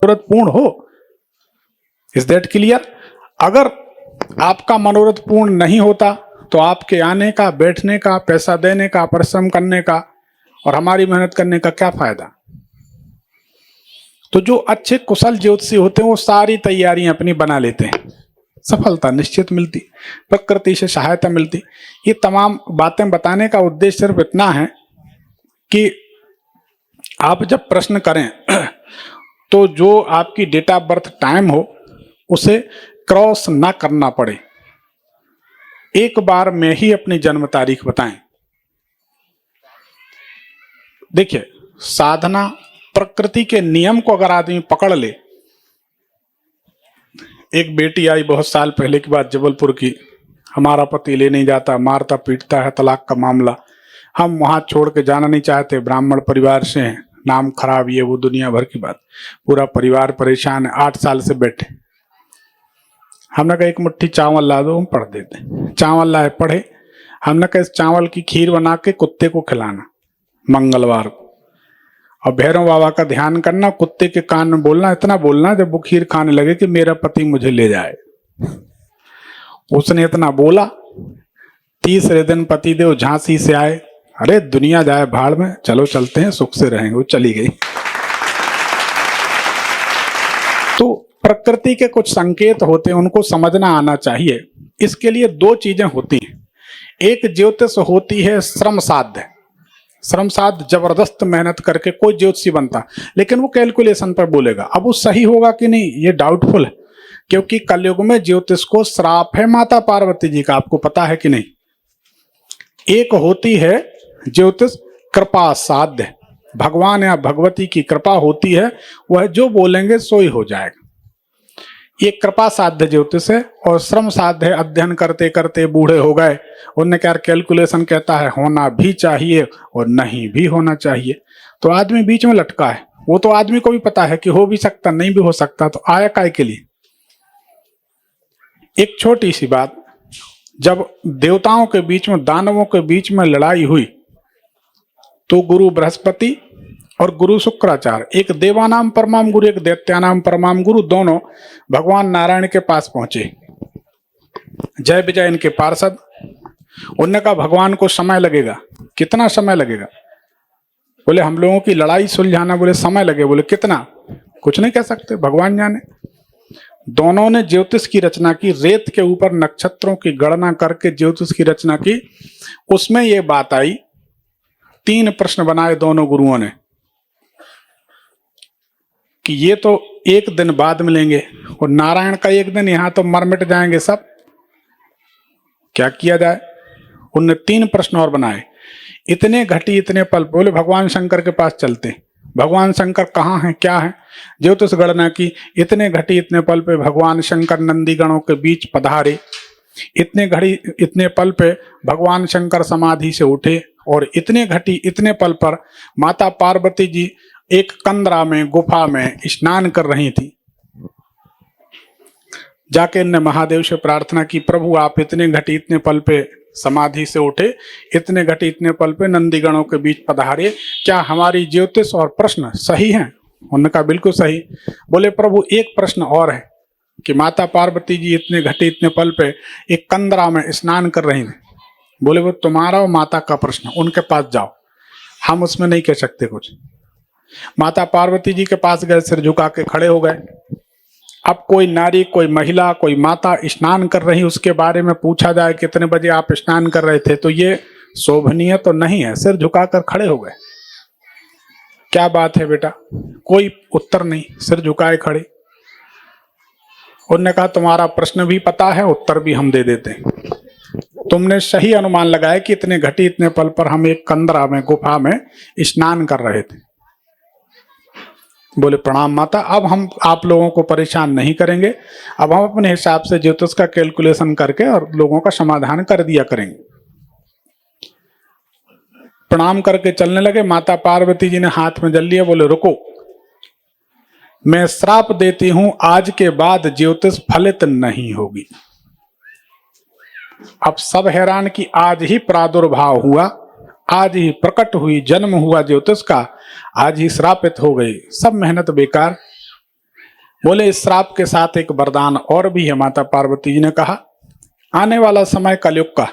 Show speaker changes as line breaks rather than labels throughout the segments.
मनोरथ पूर्ण हो। Is that clear? अगर आपका मनोरथ पूर्ण नहीं होता तो आपके आने का, बैठने का, पैसा देने का, परिश्रम करने का और हमारी मेहनत करने का क्या फायदा? तो जो अच्छे कुशल ज्योतिषी होते हैं वो सारी तैयारियां अपनी बना लेते हैं, सफलता निश्चित मिलती, प्रकृति से सहायता मिलती। ये तमाम बातें बताने का उद्देश्य सिर्फ इतना है कि आप जब प्रश्न करें तो जो आपकी डेट ऑफ बर्थ टाइम हो उसे क्रॉस ना करना पड़े। एक बार में ही अपनी जन्म तारीख बताएं। देखिए, साधना प्रकृति के नियम को अगर आदमी पकड़ ले। एक बेटी आई बहुत साल पहले की बात, जबलपुर की, हमारा पति ले नहीं जाता, मारता पीटता है, तलाक का मामला, हम वहां छोड़ के जाना नहीं चाहते, ब्राह्मण परिवार से हैं, नाम खराब, ये वो दुनिया भर की बात, पूरा परिवार परेशान है, 8 साल से बैठे। हमने कहा एक मुट्ठी चावल ला दो, हम पढ़ देते। चावल लाए, पढ़े। हमने कहा इस चावल की खीर बना के कुत्ते को खिलाना मंगलवार को, और भैरव बाबा का ध्यान करना, कुत्ते के कान में बोलना, इतना बोलना जब वो खीर खाने लगे कि मेरा पति मुझे ले जाए। उसने इतना बोला, तीसरे दिन पतिदेव झांसी से आए, अरे दुनिया जाए भाड़ में, चलो चलते हैं, सुख से रहेंगे। वो चली गई। तो प्रकृति के कुछ संकेत होते हैं, उनको समझना आना चाहिए। इसके लिए 2 चीजें होती हैं। एक ज्योतिष होती है श्रम साध्य। श्रम साध्य जबरदस्त मेहनत करके कोई ज्योतिषी बनता, लेकिन वो कैलकुलेशन पर बोलेगा। अब वो सही होगा कि नहीं ये डाउटफुल है, क्योंकि कलयुग में ज्योतिष को श्राप है माता पार्वती जी का, आपको पता है कि नहीं? एक होती है ज्योतिष कृपा साध्य, भगवान या भगवती की कृपा होती है, वह जो बोलेंगे सो ही हो जाएगा। ये कृपा साध्य ज्योतिष है। और श्रम साध्य अध्ययन करते करते बूढ़े हो गए, उनने क्या कैलकुलेशन कहता है होना भी चाहिए और नहीं भी होना चाहिए, तो आदमी बीच में लटका है। वो तो आदमी को भी पता है कि हो भी सकता, नहीं भी हो सकता, तो आया काय के लिए? एक छोटी सी बात, जब देवताओं के बीच में, दानवों के बीच में लड़ाई हुई तो गुरु बृहस्पति और गुरु शुक्राचार्य, एक देवानाम परमाम गुरु, एक दैत्यानाम परमाम गुरु, दोनों भगवान नारायण के पास पहुंचे। जय विजय इनके पार्षद। उन्होंने कहा भगवान को समय लगेगा। कितना समय लगेगा? बोले हम लोगों की लड़ाई सुलझाना। बोले समय लगे। बोले कितना? कुछ नहीं कह सकते, भगवान जाने। दोनों ने ज्योतिष की रचना की, रेत के ऊपर नक्षत्रों की गणना करके ज्योतिष की रचना की। उसमें यह बात आई, 3 प्रश्न बनाए दोनों गुरुओं ने कि ये तो एक दिन बाद मिलेंगे और नारायण का एक दिन, यहां तो मर मिट जाएंगे सब, क्या किया जाए? उनने 3 प्रश्न और बनाए। इतने घटी इतने पल। बोले भगवान शंकर के पास चलते। भगवान शंकर कहाँ हैं, क्या है? ज्योतिष गणना की, इतने घटी इतने पल पे भगवान शंकर नंदी गणों के बीच पधारे। इतने घड़ी इतने पल पे भगवान शंकर समाधि से उठे और इतने घटी इतने पल पर माता पार्वती जी एक कंदरा में, गुफा में स्नान कर रही थी। जाके इनने महादेव से प्रार्थना की, प्रभु आप इतने घटी इतने पल पे समाधि से उठे, इतने घटी इतने पल पे नंदी गणों के बीच पधारे, क्या हमारी ज्योतिष और प्रश्न सही हैं? उन्होंने कहा बिल्कुल सही। बोले प्रभु एक प्रश्न और है कि माता पार्वती जी इतने घटी इतने पल पे एक कंदरा में स्नान कर रही हैं। बोले वो तुम्हारा और माता का प्रश्न, उनके पास जाओ, हम उसमें नहीं कह सकते कुछ। माता पार्वती जी के पास गए, सिर झुका के खड़े हो गए। अब कोई नारी, कोई महिला, कोई माता स्नान कर रही, उसके बारे में पूछा जाए कितने बजे आप स्नान कर रहे थे, तो ये शोभनीय तो नहीं है। सिर झुकाकर खड़े हो गए। क्या बात है बेटा? कोई उत्तर नहीं, सिर झुकाए खड़े। उन्होंने कहा तुम्हारा प्रश्न भी पता है, उत्तर भी हम दे देते हैं। तुमने सही अनुमान लगाया कि इतने घटी इतने पल पर हम एक कंदरा में, गुफा में स्नान कर रहे थे। बोले प्रणाम माता, अब हम आप लोगों को परेशान नहीं करेंगे, अब हम अपने हिसाब से ज्योतिष का कैलकुलेशन करके और लोगों का समाधान कर दिया करेंगे। प्रणाम करके चलने लगे। माता पार्वती जी ने हाथ में जल लिया। बोले रुको, मैं श्राप देती हूं, आज के बाद ज्योतिष फलित नहीं होगी। अब सब हैरान कि आज ही प्रादुर्भाव हुआ, आज ही प्रकट हुई, जन्म हुआ ज्योतिष का, आज ही श्रापित हो गई, सब मेहनत बेकार। बोले इस श्राप के साथ एक वरदान और भी है। माता पार्वती जी ने कहा, आने वाला समय कलयुग का,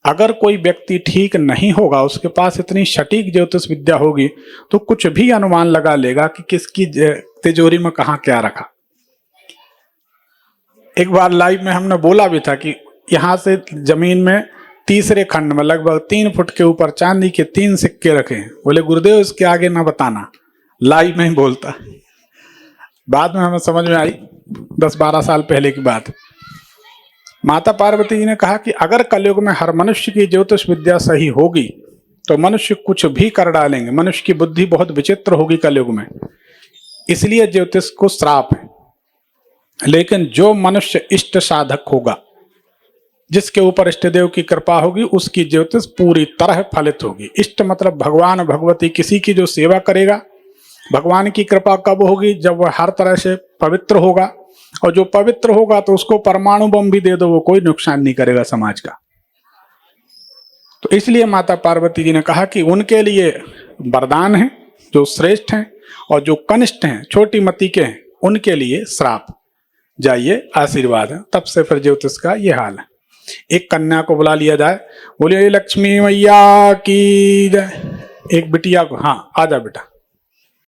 अगर कोई व्यक्ति ठीक नहीं होगा, उसके पास इतनी सटीक ज्योतिष विद्या होगी तो कुछ भी अनुमान लगा लेगा कि किसकी तिजोरी में कहाँ क्या रखा। एक बार लाइव में हमने बोला भी था कि यहां से जमीन में तीसरे खंड में लगभग 3 फुट के ऊपर चांदी के 3 सिक्के रखे। बोले गुरुदेव इसके आगे ना बताना, लाइव में ही बोलता। बाद में हमें समझ में आई, 10-12 साल पहले की बात। माता पार्वती जी ने कहा कि अगर कलयुग में हर मनुष्य की ज्योतिष विद्या सही होगी तो मनुष्य कुछ भी कर डालेंगे। मनुष्य की बुद्धि बहुत विचित्र होगी कलयुग में, इसलिए ज्योतिष को श्राप है। लेकिन जो मनुष्य इष्ट साधक होगा, जिसके ऊपर इष्ट देव की कृपा होगी, उसकी ज्योतिष पूरी तरह फलित होगी। इष्ट मतलब भगवान भगवती, किसी की जो सेवा करेगा। भगवान की कृपा कब होगी? जब वह हर तरह से पवित्र होगा, और जो पवित्र होगा तो उसको परमाणु बम भी दे दो, वो कोई नुकसान नहीं करेगा समाज का। तो इसलिए माता पार्वती जी ने कहा कि उनके लिए वरदान है जो श्रेष्ठ हैं, और जो कनिष्ठ हैं, छोटी मति के हैं, उनके लिए श्राप। जाइए, आशीर्वाद है। तब से फिर ज्योतिष का ये हाल है। एक कन्या को बुला लिया जाए, बोलिए लक्ष्मी मैया की जय। एक बिटिया को, हाँ आजा बेटा।